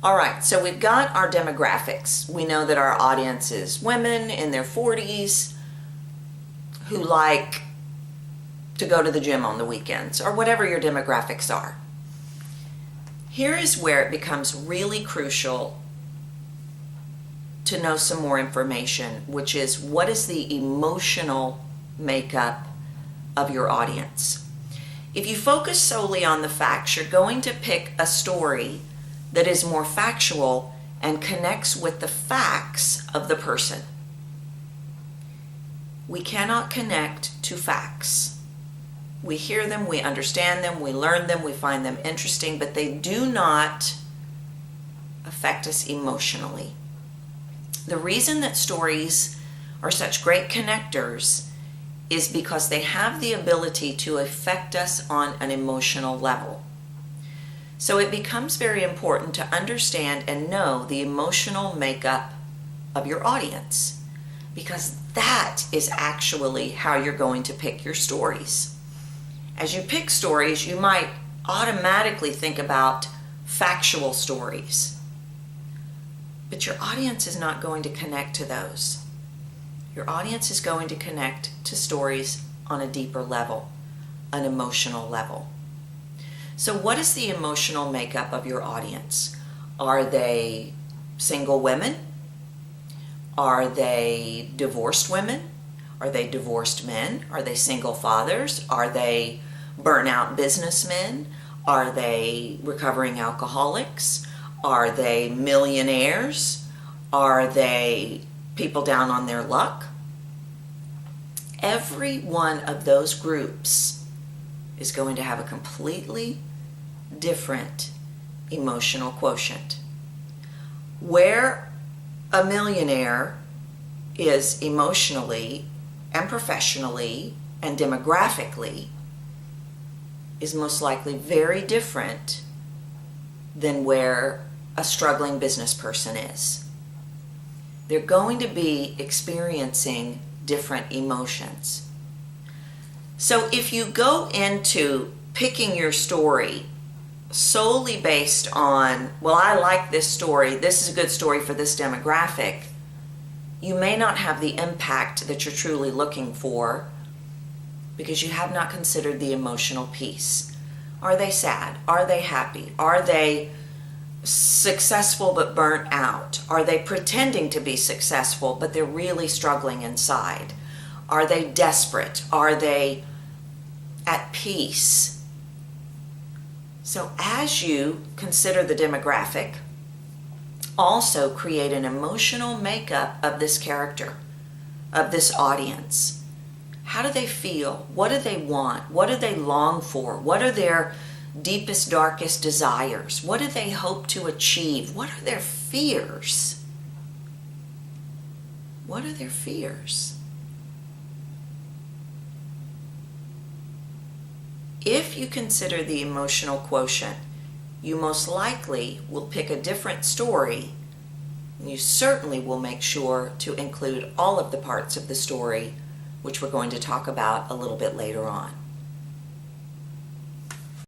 All right, so we've got our demographics. We know that our audience is women in their 40s who like to go to the gym on the weekends, or whatever your demographics are. Here is where it becomes really crucial to know some more information, which is, what is the emotional makeup of your audience? If you focus solely on the facts, you're going to pick a story that is more factual and connects with the facts of the person. We cannot connect to facts. We hear them, we understand them, we learn them, we find them interesting, but they do not affect us emotionally. The reason that stories are such great connectors is because they have the ability to affect us on an emotional level. So it becomes very important to understand and know the emotional makeup of your audience, because that is actually how you're going to pick your stories. As you pick stories, you might automatically think about factual stories, but your audience is not going to connect to those. Your audience is going to connect to stories on a deeper level, an emotional level. So what is the emotional makeup of your audience? Are they single women? Are they divorced women? Are they divorced men? Are they single fathers? Are they burnout businessmen? Are they recovering alcoholics? Are they millionaires? Are they people down on their luck? Every one of those groups is going to have a completely different emotional quotient. Where a millionaire is emotionally and professionally and demographically is most likely very different than where a struggling business person is. They're going to be experiencing different emotions. So if you go into picking your story solely based on, well, I like this story, this is a good story for this demographic, you may not have the impact that you're truly looking for, because you have not considered the emotional piece. Are they sad? Are they happy? Are they successful but burnt out? Are they pretending to be successful but they're really struggling inside? Are they desperate? Are they at peace? So as you consider the demographic, also create an emotional makeup of this character, of this audience. How do they feel? What do they want? What do they long for? What are their deepest, darkest desires? What do they hope to achieve? What are their fears? What are their fears? If you consider the emotional quotient, you most likely will pick a different story, and you certainly will make sure to include all of the parts of the story, which we're going to talk about a little bit later on.